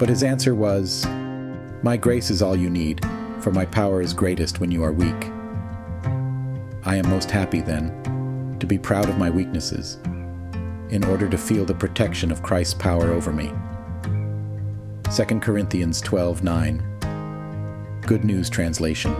But his answer was, "My grace is all you need, for my power is greatest when you are weak." I am most happy, then, to be proud of my weaknesses, in order to feel the protection of Christ's power over me. 2 Corinthians 12:9, Good News Translation.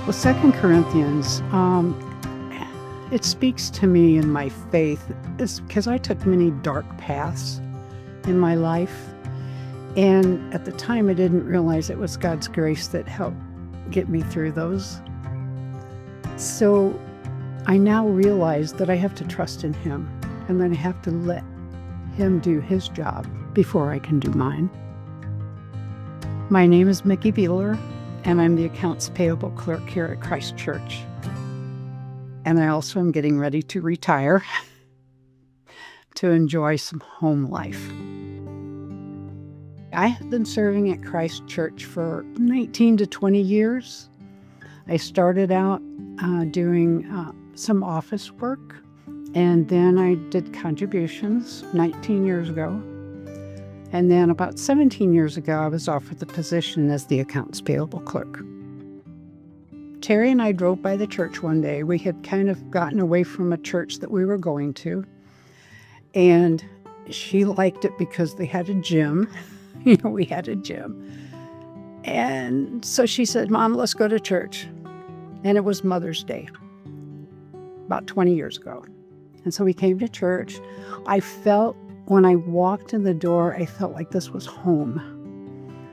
Well, 2 Corinthians, it speaks to me in my faith because I took many dark paths in my life. And at the time, I didn't realize it was God's grace that helped get me through those. So I now realize that I have to trust in Him, and then I have to let Him do His job before I can do mine. My name is Mickey Buehler, and I'm the Accounts Payable Clerk here at Christ Church. And I also am getting ready to retire to enjoy some home life. I have been serving at Christ Church for 19 to 20 years. I started out doing some office work, and then I did contributions 19 years ago. And then about 17 years ago, I was offered the position as the Accounts Payable Clerk. Terry and I drove by the church one day. We had kind of gotten away from a church that we were going to, and she liked it because they had a gym. We had a gym. And so she said, "Mom, let's go to church." And it was Mother's Day, about 20 years ago. And so we came to church. When I walked in the door, I felt like this was home.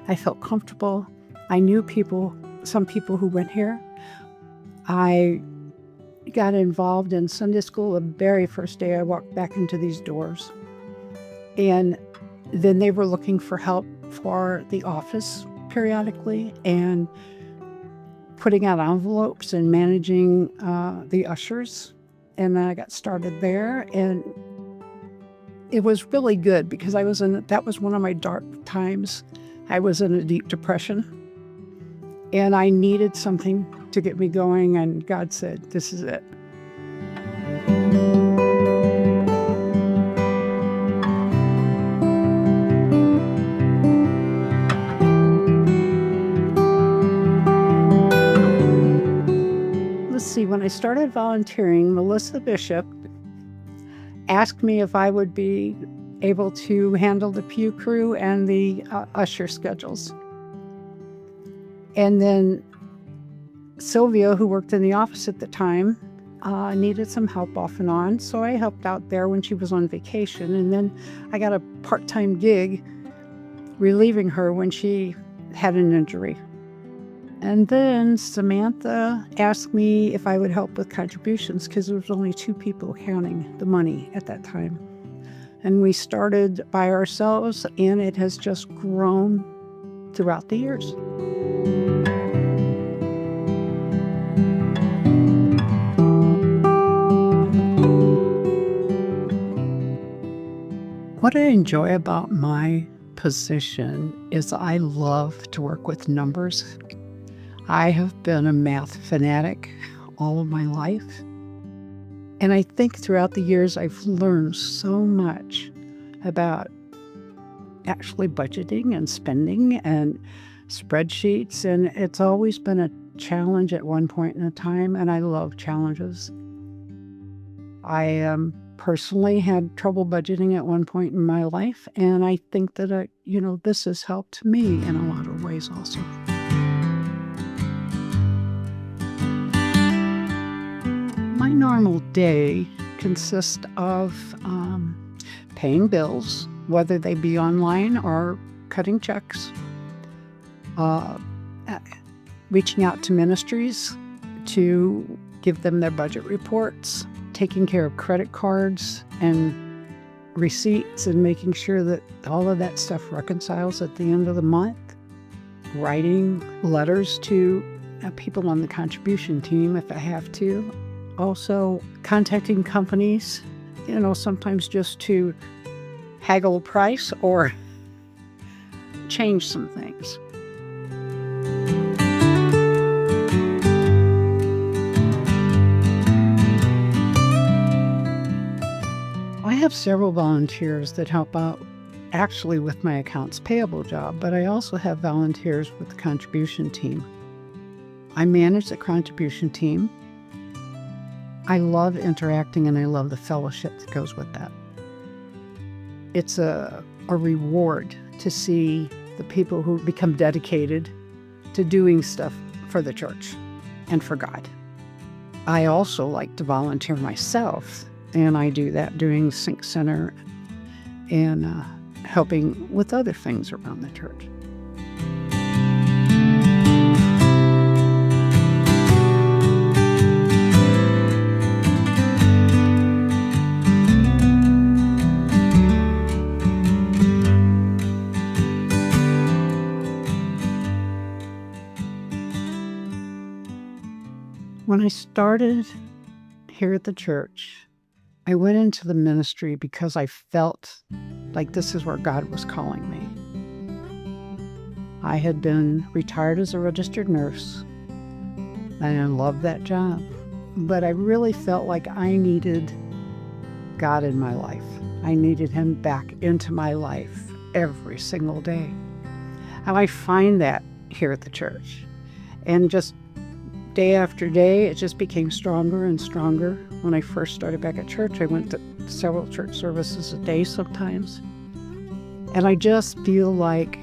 I felt comfortable. I knew some people who went here. I got involved in Sunday school the very first day I walked back into these doors. And then they were looking for help for the office periodically and putting out envelopes and managing the ushers. And then I got started there, and it was really good because that was one of my dark times. I was in a deep depression, and I needed something to get me going, and God said, "This is it." Let's see, when I started volunteering, Melissa Bishop asked me if I would be able to handle the pew crew and the usher schedules. And then Sylvia, who worked in the office at the time, needed some help off and on, so I helped out there when she was on vacation. And then I got a part-time gig relieving her when she had an injury. And then Samantha asked me if I would help with contributions because there was only 2 people counting the money at that time. And we started by ourselves, and it has just grown throughout the years. What I enjoy about my position is I love to work with numbers. I have been a math fanatic all of my life. And I think throughout the years, I've learned so much about actually budgeting and spending and spreadsheets. And it's always been a challenge at one point in a time, and I love challenges. I personally had trouble budgeting at one point in my life, and I think that, this has helped me in a lot of ways also. My normal day consists of paying bills, whether they be online or cutting checks, reaching out to ministries to give them their budget reports, taking care of credit cards, and receipts and making sure that all of that stuff reconciles at the end of the month. Writing letters to people on the contribution team if I have to. Also contacting companies, sometimes just to haggle a price or change some things. I have several volunteers that help out actually with my accounts payable job, but I also have volunteers with the contribution team. I manage the contribution team. I love interacting and I love the fellowship that goes with that. It's a reward to see the people who become dedicated to doing stuff for the church and for God. I also like to volunteer myself, and I do that doing Sync Center and helping with other things around the church. When I started here at the church, I went into the ministry because I felt like this is where God was calling me. I had been retired as a registered nurse, and I loved that job. But I really felt like I needed God in my life. I needed Him back into my life every single day. And I find that here at the church. And just day after day, it just became stronger and stronger. When I first started back at church, I went to several church services a day sometimes. And I just feel like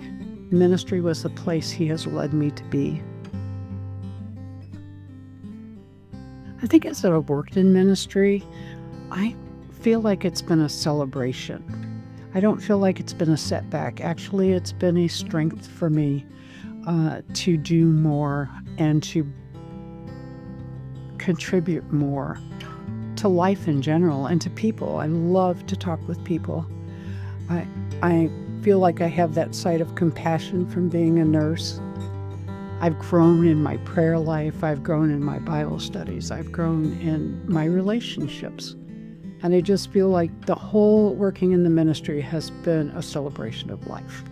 ministry was the place He has led me to be. I think as I've worked in ministry, I feel like it's been a celebration. I don't feel like it's been a setback. Actually, it's been a strength for me to do more and to contribute more to life in general and to people. I love to talk with people. I feel like I have that side of compassion from being a nurse. I've grown in my prayer life. I've grown in my Bible studies. I've grown in my relationships. And I just feel like the whole working in the ministry has been a celebration of life.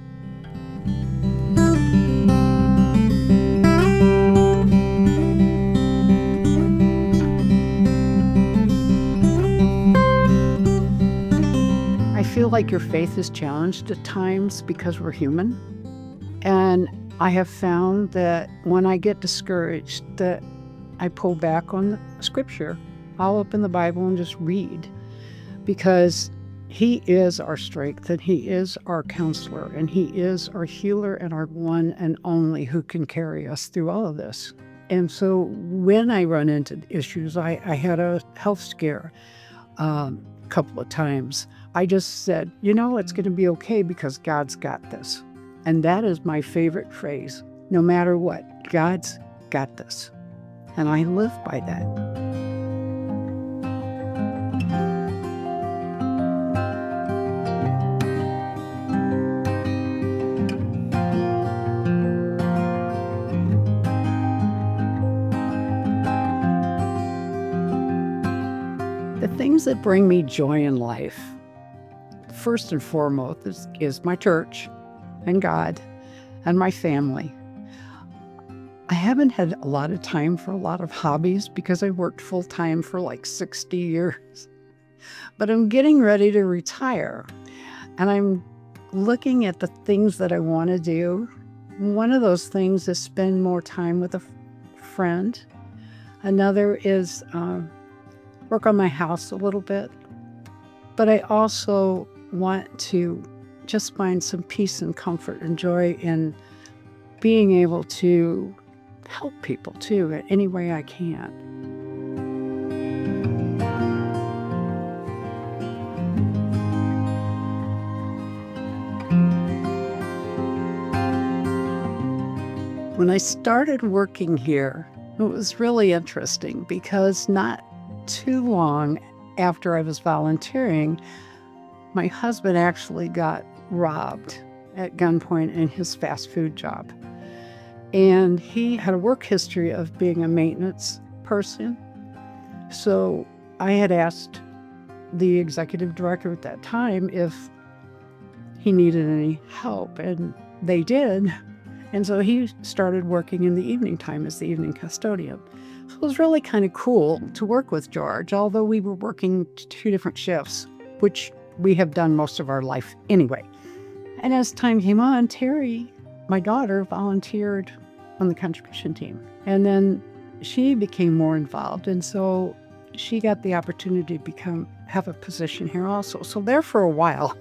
I feel like your faith is challenged at times because we're human. And I have found that when I get discouraged, that I pull back on the scripture. I'll open the Bible and just read, because He is our strength and He is our counselor and He is our healer and our one and only who can carry us through all of this. And so when I run into issues, I had a health scare a couple of times. I just said, it's going to be okay because God's got this. And that is my favorite phrase. No matter what, God's got this. And I live by that. The things that bring me joy in life, first and foremost, is my church and God and my family. I haven't had a lot of time for a lot of hobbies because I worked full-time for like 60 years. But I'm getting ready to retire, and I'm looking at the things that I want to do. One of those things is spend more time with a friend. Another is work on my house a little bit. But I also want to just find some peace and comfort and joy in being able to help people too, in any way I can. When I started working here, it was really interesting because not too long after I was volunteering, my husband actually got robbed at gunpoint in his fast food job. And he had a work history of being a maintenance person. So I had asked the executive director at that time if he needed any help, and they did. And so he started working in the evening time as the evening custodian. So it was really kind of cool to work with George, although we were working 2 different shifts, which we have done most of our life anyway. And as time came on, Terry, my daughter, volunteered on the contribution team. And then she became more involved. And so she got the opportunity to have a position here also. So there for a while,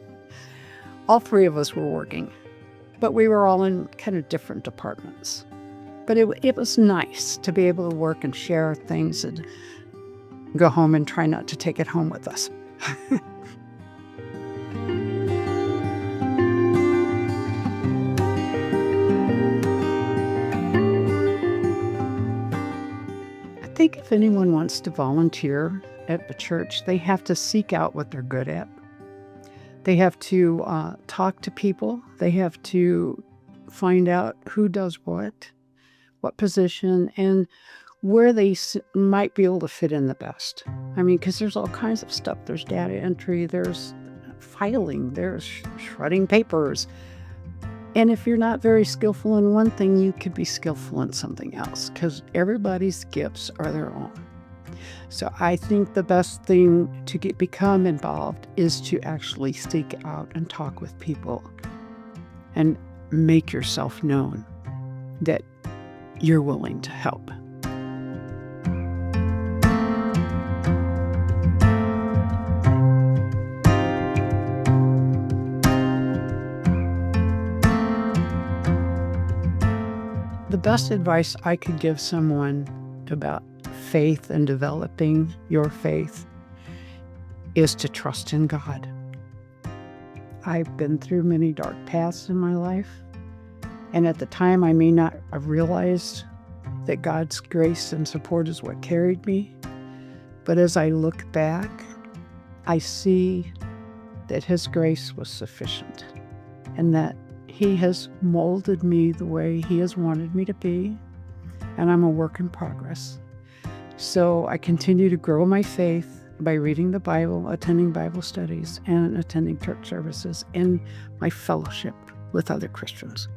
all 3 of us were working, but we were all in kind of different departments. But it was nice to be able to work and share things and go home and try not to take it home with us. I think if anyone wants to volunteer at the church, they have to seek out what they're good at. They have to talk to people. They have to find out who does what position, and where they might be able to fit in the best. I mean, because there's all kinds of stuff. There's data entry, there's filing, there's shredding papers. And if you're not very skillful in one thing, you could be skillful in something else, because everybody's gifts are their own. So I think the best thing to become involved is to actually seek out and talk with people and make yourself known that you're willing to help. The best advice I could give someone about faith and developing your faith is to trust in God. I've been through many dark paths in my life, and at the time I may not have realized that God's grace and support is what carried me. But as I look back, I see that His grace was sufficient, and that He has molded me the way He has wanted me to be, and I'm a work in progress. So I continue to grow my faith by reading the Bible, attending Bible studies, and attending church services, and my fellowship with other Christians.